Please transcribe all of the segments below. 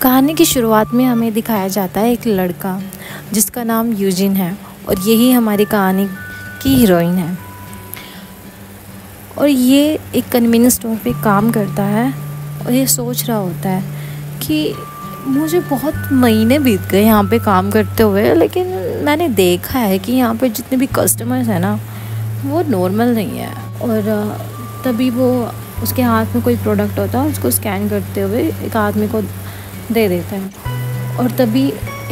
कहानी की शुरुआत में हमें दिखाया जाता है एक लड़का जिसका नाम यूजिन है और यही हमारी कहानी की हीरोइन है। और ये एक कन्वीनियंस स्टोर पे काम करता है और ये सोच रहा होता है कि मुझे बहुत महीने बीत गए यहाँ पे काम करते हुए, लेकिन मैंने देखा है कि यहाँ पे जितने भी कस्टमर्स हैं ना वो नॉर्मल नहीं है। और तभी वो उसके हाथ में कोई प्रोडक्ट होता है, उसको स्कैन करते हुए एक आदमी को दे देता है। और तभी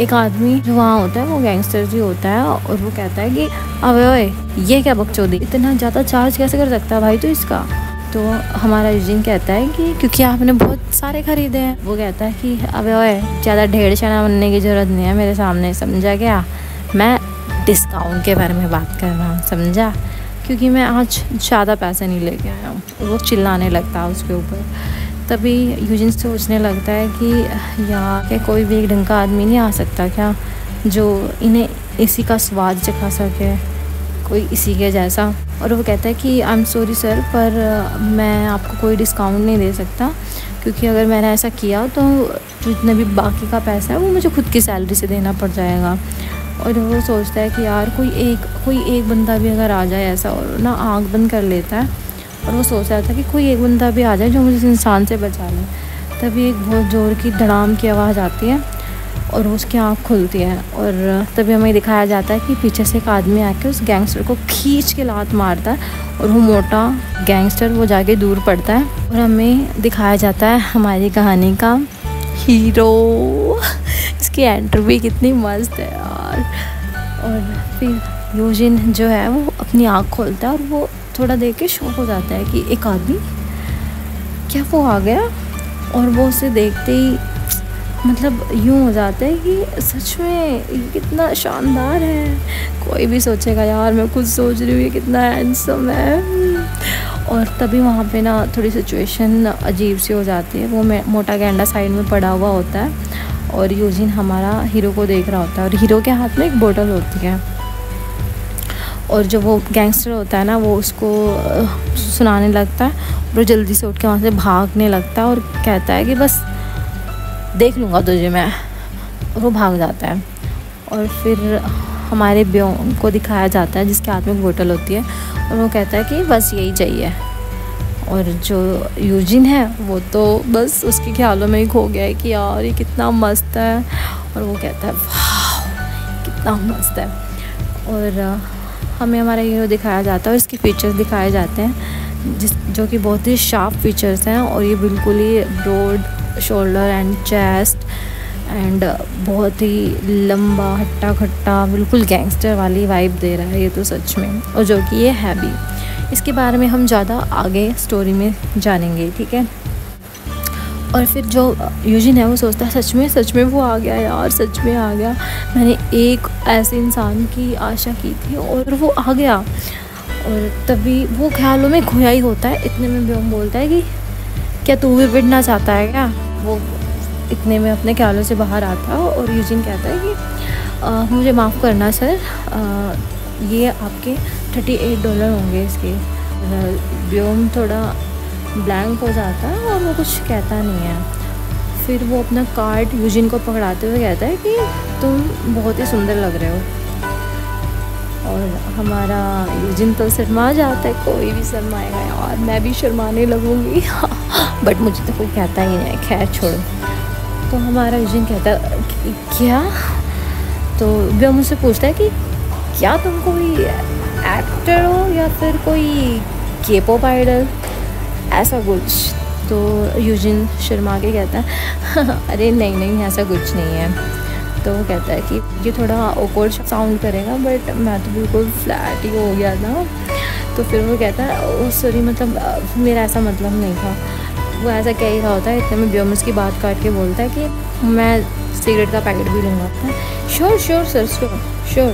एक आदमी जो वहाँ होता है वो गैंगस्टर जी होता है और वो कहता है कि अबे ओए ये क्या बकचोदी, इतना ज़्यादा चार्ज कैसे कर सकता है भाई तो इसका। तो हमारा यूजिन कहता है कि क्योंकि आपने बहुत सारे ख़रीदे हैं। वो कहता है कि अबे ओए ज़्यादा ढेर चना बनने की ज़रूरत नहीं है मेरे सामने, समझा क्या? मैं डिस्काउंट के बारे में बात कर रहा हूँ, समझा? क्योंकि मैं आज ज़्यादा पैसे नहीं लेके आया हूँ। वो चिल्लाने लगता है उसके ऊपर। तभी यूजिन सोचने लगता है कि यार क्या कोई भी एक ढंग का आदमी नहीं आ सकता क्या जो इन्हें इसी का स्वाद चखा सके, कोई इसी के जैसा। और वो कहता है कि आई एम सॉरी सर, पर मैं आपको कोई डिस्काउंट नहीं दे सकता, क्योंकि अगर मैंने ऐसा किया तो जितने भी बाकी का पैसा है वो मुझे खुद की सैलरी से देना पड़ जाएगा। और वो सोचता है कि यार कोई एक बंदा भी अगर आ जाए ऐसा, और ना आँख बंद कर लेता है और वो सोच रहा था कि कोई एक बंदा भी आ जाए जो मुझे इस इंसान से बचा ले। तभी एक बहुत ज़ोर की धड़ाम की आवाज़ आती है और उसकी आँख खुलती है। और तभी हमें दिखाया जाता है कि पीछे से एक आदमी आके उस गैंगस्टर को खींच के लात मारता है और वो मोटा गैंगस्टर वो जाके दूर पड़ता है। और हमें दिखाया जाता है हमारी कहानी का हीरो। इसकी एंट्री भी कितनी मस्त है यार। और फिर यूजिन जो है वो अपनी आँख खोलता है और वो थोड़ा देख के शॉक हो जाता है कि एक आदमी, क्या वो आ गया? और वो उसे देखते ही मतलब यूँ हो जाता है कि सच में ये कितना शानदार है। कोई भी सोचेगा यार, मैं खुद सोच रही हूँ ये कितना हैंडसम है। और तभी वहाँ पे ना थोड़ी सिचुएशन अजीब सी हो जाती है। वो मोटा गैंडा साइड में पड़ा हुआ होता है और यूजिन हमारा हीरो को देख रहा होता है और हीरो के हाथ में एक बोतल होती है। और जो वो गैंगस्टर होता है ना वो उसको सुनाने लगता है और वो जल्दी से उठ के वहाँ से भागने लगता है और कहता है कि बस देख लूँगा तुझे मैं। और वो भाग जाता है। और फिर हमारे ब्योम को दिखाया जाता है जिसके हाथ में एक बोतल होती है और वो कहता है कि बस यही चाहिए। और जो यूजिन है वो तो बस उसके ख्यालों में ही खो गया है कि यार ये कितना मस्त है। और वो कहता है वाह कितना मस्त है। और हमें हमारा हीरो दिखाया जाता है और इसके फीचर्स दिखाए जाते हैं जो कि बहुत ही शार्प फीचर्स हैं। और ये बिल्कुल ही broad shoulder and chest and बहुत ही लंबा हट्टा खट्टा बिल्कुल गैंगस्टर वाली वाइब दे रहा है ये तो सच में। और जो कि ये है भी। इसके बारे में हम ज़्यादा आगे स्टोरी में जानेंगे, ठीक है। और फिर जो यूजिन है वो सोचता है सच में वो आ गया यार, सच में आ गया। मैंने एक ऐसे इंसान की आशा की थी और वो आ गया। और तभी वो ख्यालों में खोया ही होता है। इतने में ब्योम बोलता है कि क्या तू भी पिटना चाहता है क्या? वो इतने में अपने ख्यालों से बाहर आता है और यूजिन कहता है कि मुझे माफ़ करना सर, ये आपके $38 होंगे इसके। ब्योम थोड़ा ब्लैंक हो जाता है और वो कुछ कहता नहीं है। फिर वो अपना कार्ड यूजिन को पकड़ाते हुए कहता है कि तुम बहुत ही सुंदर लग रहे हो। और हमारा यूजिन तो शर्मा जाता है, कोई भी शर्माएगा यार, मैं भी शर्माने लगूंगी। बट मुझे तो कोई कहता ही नहीं, खैर छोड़ो। तो हमारा यूजिन कहता है क्या? तो वो मुझसे पूछता है कि क्या तुम कोई एक्टर हो या फिर कोई K-pop आइडल ऐसा कुछ? तो यूजिन शर्मा के कहता है अरे नहीं ऐसा कुछ नहीं है। तो वो कहता है कि ये थोड़ा ऑकवर्ड साउंड करेगा बट मैं तो बिल्कुल फ्लैट ही हो गया था। तो फिर वो कहता है ओ सॉरी, मतलब मेरा ऐसा मतलब नहीं था। वो ऐसा कह ही रहा होता है। इतने में ब्योम की बात काट के बोलता है कि मैं सिगरेट का पैकेट भी लूँगा। Sure sir sure.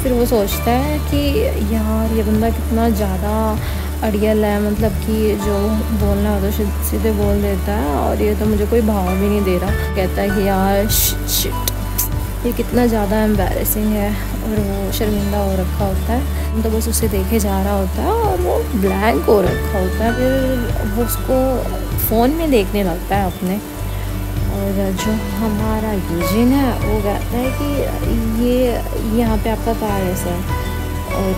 फिर वो सोचता है कि यार ये बंदा कितना ज़्यादा अड़ियल है, मतलब कि जो बोलना हो तो सीधे बोल देता है और ये तो मुझे कोई भाव भी नहीं दे रहा। कहता है कि यार शिट ये कितना ज़्यादा एम्बैरेसिंग है। और वो शर्मिंदा हो रखा होता है तो बस उसे देखे जा रहा होता है और वो ब्लैंक हो रखा होता है। फिर वो उसको फ़ोन में देखने लगता है अपने। और जो हमारा यूजिन है वो कहता है कि ये यहाँ पे आपका कार्ड है सर। और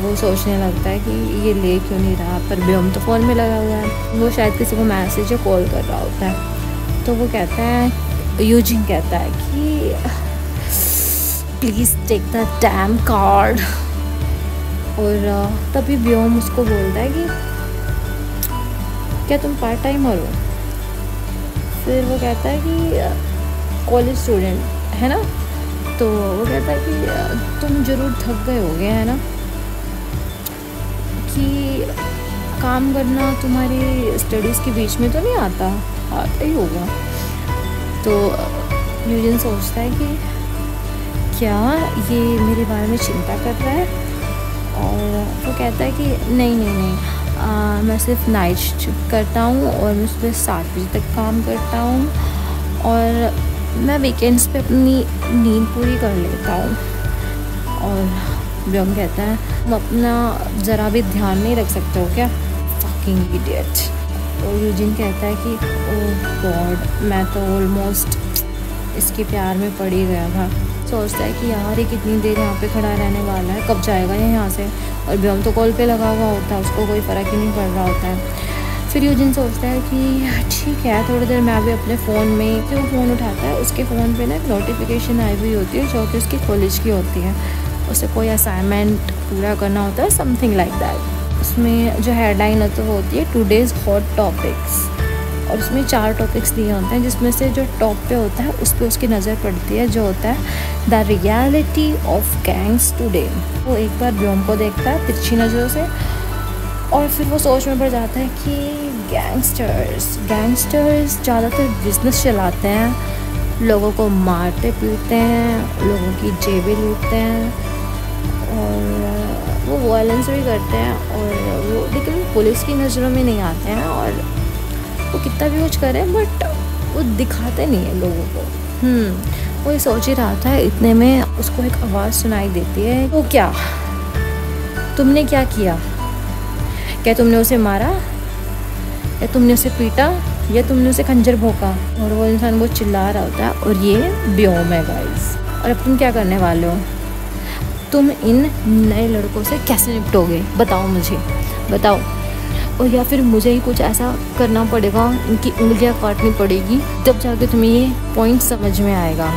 वो सोचने लगता है कि ये ले क्यों नहीं रहा, पर व्योम तो फ़ोन में लगा हुआ है, वो शायद किसी को मैसेज या कॉल कर रहा होता है। तो वो कहता है, यूजिन कहता है कि please take the damn card. और तभी व्योम उसको बोलता है कि क्या तुम पार्ट टाइमर हो? फिर वो कहता है कि कॉलेज स्टूडेंट है ना। तो वो कहता है कि तुम ज़रूर थक गए होगे है ना, कि काम करना तुम्हारी स्टडीज़ के बीच में तो नहीं आता ही होगा। तो यूजिन सोचता है कि क्या ये मेरे बारे में चिंता कर रहा है। और वो कहता है कि नहीं, मैं सिर्फ नाइट शिफ्ट करता हूँ और मैं सुबह 7 बजे तक काम करता हूँ और मैं वीकेंड्स पे अपनी नींद पूरी कर लेता हूँ। और व्योम कहता है तुम अपना ज़रा भी ध्यान नहीं रख सकते हो क्या, फकिंग इडियट। और यूजिन कहता है कि ओह गॉड, मैं तो ऑलमोस्ट इसके प्यार में पड़ ही गया था। सोचता है कि यार ये कितनी देर यहाँ पे खड़ा रहने वाला है, कब जाएगा ये यहाँ से। और व्योम तो कॉल पे लगा हुआ होता है, उसको कोई फ़र्क ही नहीं पड़ रहा होता है। फिर यूजिन सोचता है कि ठीक है थोड़ी देर मैं भी अपने फ़ोन में, जो फ़ोन उठाता है उसके फ़ोन पे ना एक नोटिफिकेशन आई हुई होती है जो कि उसकी कॉलेज की होती है। उसे कोई असाइनमेंट पूरा करना होता है, समथिंग लाइक दैट। उसमें जो हेडलाइन होती है वो होती है टुडेज़ हॉट टॉपिक्स। और उसमें 4 टॉपिक्स दिए होते हैं, जिसमें से जो टॉप पे होता है उस पर उसकी नज़र पड़ती है, जो होता है the reality of gangs today. वो एक बार व्योम को देखता है तिरछी नज़रों से और फिर वो सोच में पड़ जाता है कि गैंगस्टर्स ज़्यादातर बिजनेस चलाते हैं, लोगों को मारते पीटते हैं, लोगों की जेबें लूटते हैं और वो वायलेंस भी करते हैं। और वो लेकिन पुलिस की नज़रों में नहीं आते हैं और वो कितना भी कुछ करें बट वो दिखाते नहीं है लोगों को। वो ये सोच ही रहा था, इतने में उसको एक आवाज़ सुनाई देती है। वो क्या, तुमने क्या किया? क्या तुमने उसे मारा या तुमने उसे पीटा या तुमने उसे खंजर भोंका? और वो इंसान वो चिल्ला रहा होता है और ये व्योम है गाइस। और अब तुम क्या करने वाले हो? तुम इन नए लड़कों से कैसे निपटोगे? बताओ मुझे, बताओ। और या फिर मुझे ही कुछ ऐसा करना पड़ेगा, इनकी उंगलियां काटनी पड़ेगी, तब जाके तुम्हें ये पॉइंट समझ में आएगा।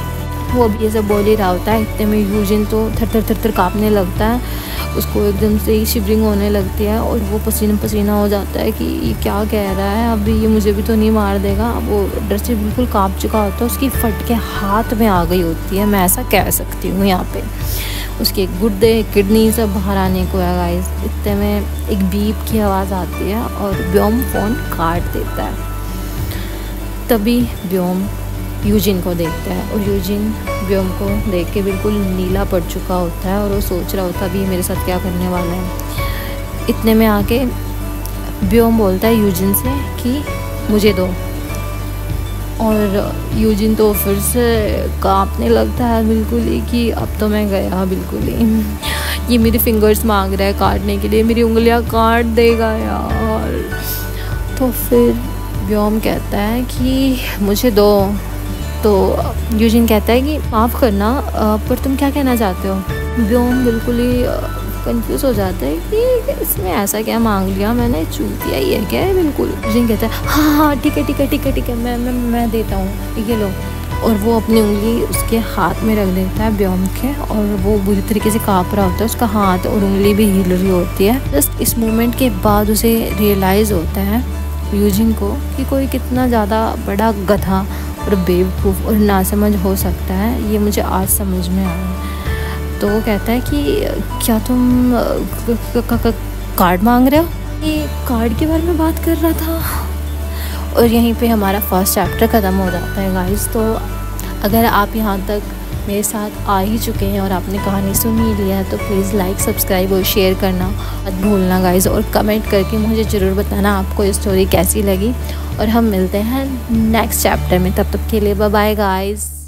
वो अभी ये सब बोल ही रहा होता है, इतने में यूजिन तो थर थर काँपने लगता है, उसको एकदम से ही शिवरिंग होने लगती है और वो पसीना पसीना हो जाता है कि ये क्या कह रहा है, अभी ये मुझे भी तो नहीं मार देगा। वो डर से बिल्कुल काँप चुका होता है, उसकी फट के हाथ में आ गई होती है, मैं ऐसा कह सकती हूँ। यहाँ पे उसके गुर्दे किडनी सब बाहर आने को है गाइस। इतने में एक बीप की आवाज़ आती है और व्योम फ़ोन काट देता है। तभी व्योम यूजिन को देखता है और यूजिन व्योम को देख के बिल्कुल नीला पड़ चुका होता है और वो सोच रहा होता है अभी मेरे साथ क्या करने वाला है। इतने में आके व्योम बोलता है यूजिन से कि मुझे दो। और यूजिन तो फिर से कांपने लगता है बिल्कुल ही कि अब तो मैं गया बिल्कुल ही, ये मेरे फिंगर्स मांग रहा है काटने के लिए, मेरी उंगलियां काट देगा यार। तो फिर व्योम कहता है कि मुझे दो। तो यूजिन कहता है कि माफ़ करना पर तुम क्या कहना चाहते हो? व्योम बिल्कुल ही कंफ्यूज हो जाता है कि इसमें ऐसा क्या मांग लिया मैंने, चूतिया ही है क्या है बिल्कुल। यूजिन कहता है हाँ ठीक है मैं देता हूँ, ये लो। और वो अपनी उंगली उसके हाथ में रख देता है व्योम के और वो बुरी तरीके से काँप रहा होता है, उसका हाथ और उंगली भी हिल रही होती है। जस्ट इस मोमेंट के बाद उसे रियलाइज़ होता है यूजिन को कि कोई कितना ज़्यादा बड़ा गधा और बेवकूफ़ और नासमझ हो सकता है, ये मुझे आज समझ में आया। तो वो कहता है कि क्या तुम कार्ड मांग रहे हो? ये कार्ड के बारे में बात कर रहा था। और यहीं पे हमारा फर्स्ट चैप्टर ख़त्म हो जाता है गाइस। तो अगर आप यहाँ तक मेरे साथ आ ही चुके हैं और आपने कहानी सुन ही लिया है तो प्लीज़ लाइक सब्सक्राइब और शेयर करना मत भूलना गाइस। और कमेंट करके मुझे ज़रूर बताना आपको ये स्टोरी कैसी लगी। और हम मिलते हैं नेक्स्ट चैप्टर में, तब तक के लिए बाय बाय गाइस।